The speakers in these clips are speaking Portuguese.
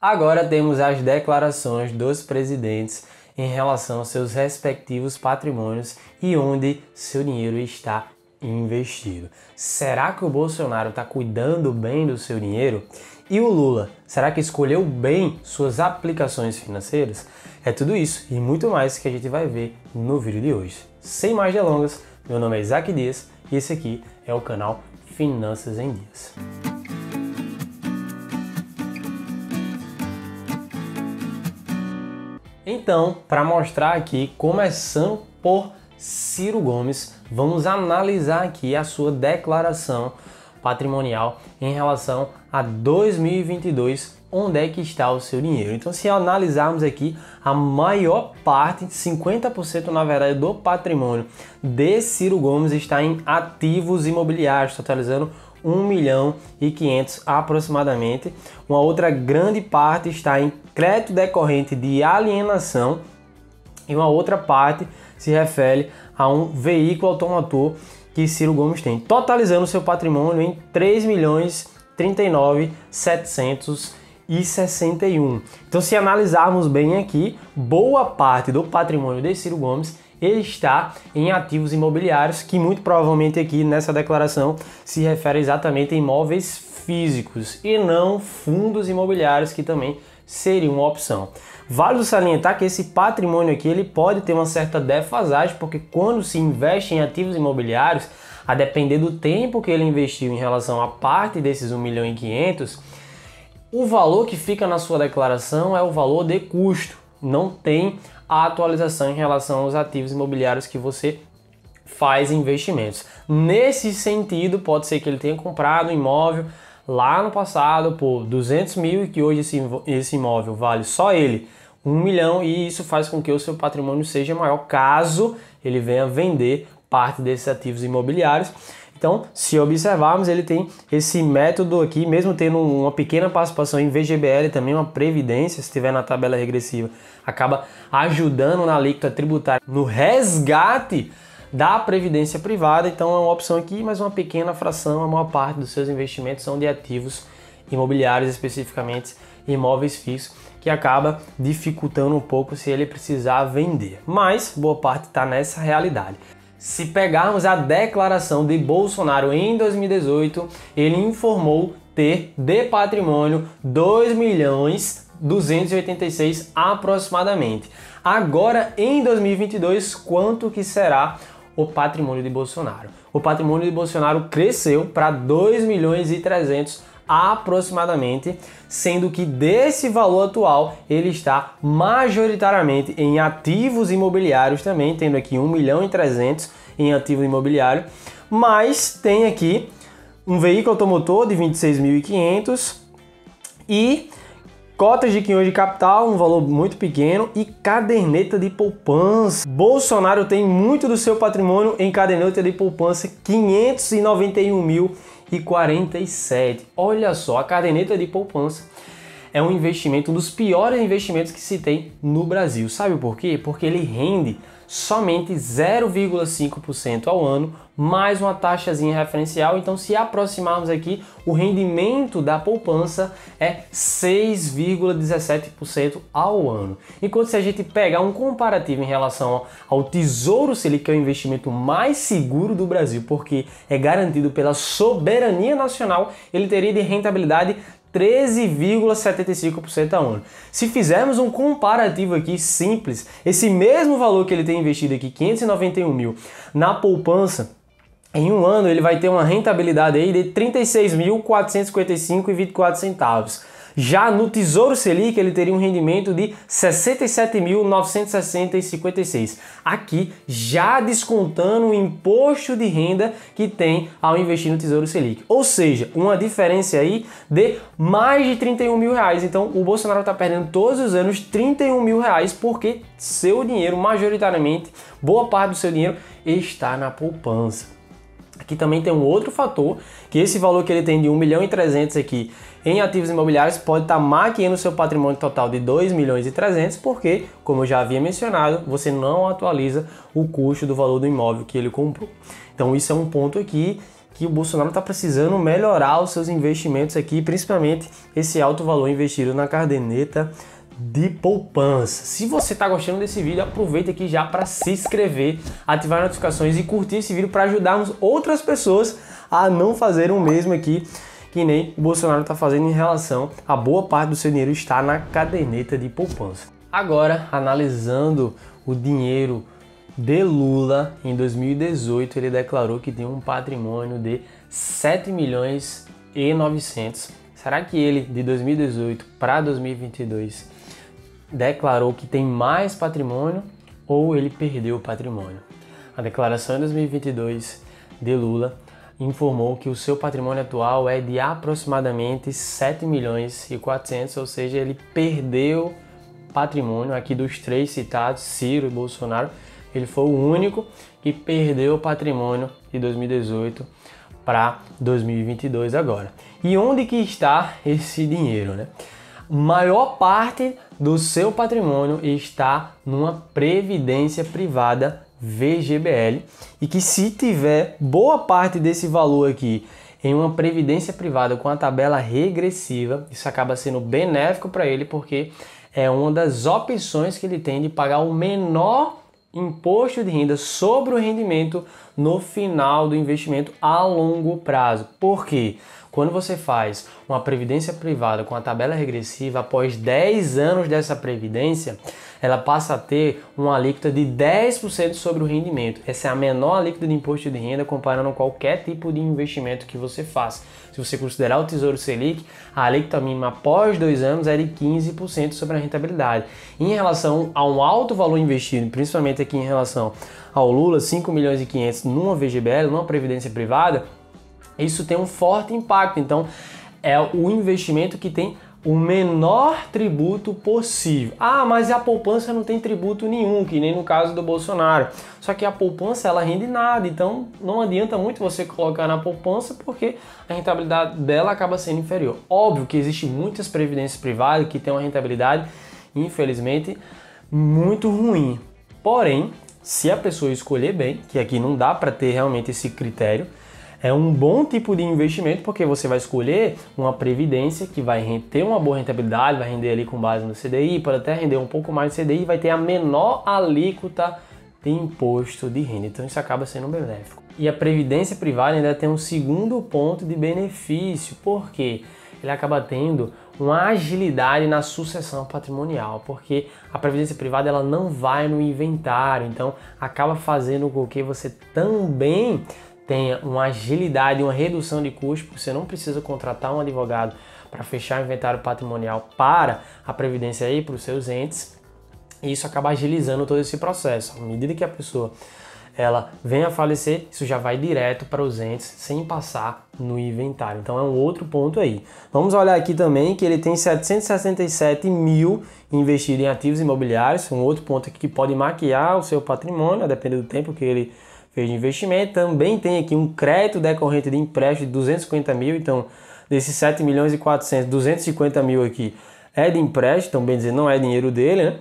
Agora temos as declarações dos presidentes em relação aos seus respectivos patrimônios e onde seu dinheiro está investido. Será que o Bolsonaro está cuidando bem do seu dinheiro? E o Lula, será que escolheu bem suas aplicações financeiras? É tudo isso e muito mais que a gente vai ver no vídeo de hoje. Sem mais delongas, meu nome é Isaac Dias e esse aqui é o canal Finanças em Dias. Então, para mostrar aqui, começando por Ciro Gomes, vamos analisar aqui a sua declaração patrimonial em relação a 2022, onde é que está o seu dinheiro. Então, se analisarmos aqui, a maior parte, 50% na verdade, do patrimônio de Ciro Gomes está em ativos imobiliários, totalizando 1.500.000 aproximadamente. Uma outra grande parte está em crédito decorrente de alienação e uma outra parte se refere a um veículo automotor que Ciro Gomes tem, totalizando seu patrimônio em 3.039.761. Então, se analisarmos bem aqui, boa parte do patrimônio de Ciro Gomes ele está em ativos imobiliários, que muito provavelmente aqui nessa declaração se refere exatamente a imóveis físicos e não fundos imobiliários, que também seria uma opção. Vale salientar que esse patrimônio aqui ele pode ter uma certa defasagem, porque quando se investe em ativos imobiliários, a depender do tempo que ele investiu em relação à parte desses 1.500.000, o valor que fica na sua declaração é o valor de custo, não tem a atualização em relação aos ativos imobiliários que você faz investimentos. Nesse sentido, pode ser que ele tenha comprado um imóvel lá no passado por 200 mil e que hoje esse imóvel vale só ele 1 milhão, e isso faz com que o seu patrimônio seja maior caso ele venha vender parte desses ativos imobiliários. Então, se observarmos, ele tem esse método aqui, mesmo tendo uma pequena participação em VGBL, também uma previdência, se estiver na tabela regressiva, acaba ajudando na alíquota tributária no resgate da previdência privada. Então é uma opção aqui, mas uma pequena fração, a maior parte dos seus investimentos são de ativos imobiliários, especificamente imóveis fixos, que acaba dificultando um pouco se ele precisar vender. Mas boa parte está nessa realidade. Se pegarmos a declaração de Bolsonaro em 2018, ele informou ter de patrimônio 2.286.000 aproximadamente. Agora, em 2022, quanto que será o patrimônio de Bolsonaro? O patrimônio de Bolsonaro cresceu para 2.300.000 aproximadamente, sendo que desse valor atual ele está majoritariamente em ativos imobiliários também, tendo aqui 1.300.000 em ativo imobiliário, mas tem aqui um veículo automotor de 26.500 e cotas de quinhões de capital, um valor muito pequeno, e caderneta de poupança. Bolsonaro tem muito do seu patrimônio em caderneta de poupança, 591.047. Olha só, a caderneta de poupança é um investimento, um dos piores investimentos que se tem no Brasil. Sabe por quê? Porque ele rende somente 0,5% ao ano, mais uma taxazinha referencial. Então, se aproximarmos aqui, o rendimento da poupança é 6,17% ao ano. Enquanto se a gente pegar um comparativo em relação ao Tesouro Selic, que é o investimento mais seguro do Brasil, porque é garantido pela soberania nacional, ele teria de rentabilidade 13,75% ao ano. Se fizermos um comparativo aqui simples, esse mesmo valor que ele tem investido aqui, 591.000, na poupança, em um ano ele vai ter uma rentabilidade aí de 36.455,24 centavos. Já no Tesouro Selic ele teria um rendimento de 67.960,56. Aqui já descontando o imposto de renda que tem ao investir no Tesouro Selic. Ou seja, uma diferença aí de mais de 31 mil reais. Então o Bolsonaro está perdendo todos os anos 31 mil reais porque seu dinheiro, majoritariamente, boa parte do seu dinheiro está na poupança. Aqui também tem um outro fator, que esse valor que ele tem de 1.300.000 aqui em ativos imobiliários pode estar maquiando o seu patrimônio total de 2.300.000, porque, como eu já havia mencionado, você não atualiza o custo do valor do imóvel que ele comprou. Então isso é um ponto aqui que o Bolsonaro está precisando melhorar os seus investimentos aqui, principalmente esse alto valor investido na caderneta de poupança. Se você está gostando desse vídeo, aproveita aqui já para se inscrever, ativar as notificações e curtir esse vídeo para ajudarmos outras pessoas a não fazer o mesmo aqui que nem o Bolsonaro está fazendo em relação a boa parte do seu dinheiro estar na caderneta de poupança. Agora, analisando o dinheiro de Lula, em 2018 ele declarou que tem um patrimônio de 7 milhões e 900. Será que ele, de 2018 para 2022, declarou que tem mais patrimônio ou ele perdeu o patrimônio? A declaração em 2022 de Lula informou que o seu patrimônio atual é de aproximadamente 7 milhões e 400, ou seja, ele perdeu patrimônio. Aqui dos três citados, Ciro e Bolsonaro, ele foi o único que perdeu o patrimônio de 2018 para 2022 agora. E onde que está esse dinheiro, né? Maior parte do seu patrimônio está numa previdência privada VGBL, e que se tiver boa parte desse valor aqui em uma previdência privada com a tabela regressiva, isso acaba sendo benéfico para ele, porque é uma das opções que ele tem de pagar o menor imposto de renda sobre o rendimento no final do investimento a longo prazo. Por quê? Quando você faz uma previdência privada com a tabela regressiva, após 10 anos dessa previdência, ela passa a ter uma alíquota de 10% sobre o rendimento. Essa é a menor alíquota de imposto de renda comparando qualquer tipo de investimento que você faça. Se você considerar o Tesouro Selic, a alíquota mínima após 2 anos é de 15% sobre a rentabilidade. Em relação a um alto valor investido, principalmente aqui em relação ao Lula, 5 milhões e 500 numa VGBL, numa previdência privada, isso tem um forte impacto. Então, é o investimento que tem o menor tributo possível. Ah, mas a poupança não tem tributo nenhum, que nem no caso do Bolsonaro. Só que a poupança, ela rende nada, então não adianta muito você colocar na poupança, porque a rentabilidade dela acaba sendo inferior. Óbvio que existem muitas previdências privadas que têm uma rentabilidade, infelizmente, muito ruim. Porém, se a pessoa escolher bem, que aqui não dá para ter realmente esse critério, é um bom tipo de investimento, porque você vai escolher uma previdência que vai ter uma boa rentabilidade, vai render ali com base no CDI, pode até render um pouco mais no CDI, vai ter a menor alíquota de imposto de renda. Então isso acaba sendo benéfico. E a previdência privada ainda tem um segundo ponto de benefício, porque ele acaba tendo uma agilidade na sucessão patrimonial, porque a previdência privada ela não vai no inventário, então acaba fazendo com que você também tenha uma agilidade, uma redução de custos, porque você não precisa contratar um advogado para fechar o inventário patrimonial para a previdência aí, para os seus entes, e isso acaba agilizando todo esse processo. À medida que a pessoa ela vem a falecer, isso já vai direto para os entes, sem passar no inventário. Então é um outro ponto aí. Vamos olhar aqui também que ele tem 767 mil investido em ativos imobiliários, um outro ponto aqui que pode maquiar o seu patrimônio, a depender do tempo que ele fez de investimento. Também tem aqui um crédito decorrente de empréstimo de 250 mil, então desses 7 milhões e 400, 250 mil aqui é de empréstimo, então bem dizer, não é dinheiro dele, né?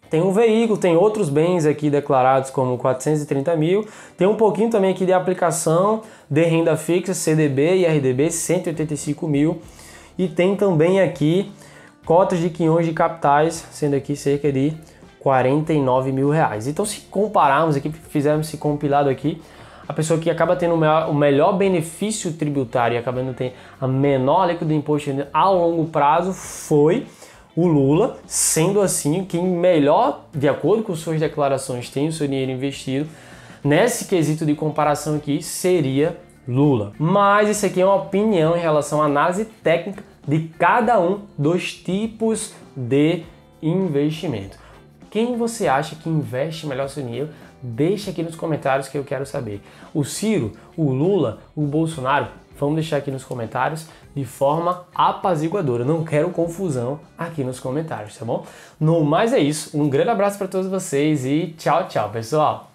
Tem um veículo, tem outros bens aqui declarados como 430 mil, tem um pouquinho também aqui de aplicação de renda fixa, CDB e RDB, 185 mil, e tem também aqui cotas de quinhões de capitais, sendo aqui cerca de 49 mil reais. Então, se compararmos aqui, fizermos esse compilado aqui, a pessoa que acaba tendo o melhor benefício tributário e acabando tendo a menor alíquota de imposto a longo prazo foi o Lula, sendo assim quem melhor, de acordo com suas declarações, tem o seu dinheiro investido. Nesse quesito de comparação aqui seria Lula. Mas isso aqui é uma opinião em relação à análise técnica de cada um dos tipos de investimento. Quem você acha que investe melhor seu dinheiro? Deixa aqui nos comentários que eu quero saber. O Ciro, o Lula, o Bolsonaro? Vamos deixar aqui nos comentários de forma apaziguadora. Não quero confusão aqui nos comentários, tá bom? No mais é isso. Um grande abraço para todos vocês e tchau, tchau, pessoal!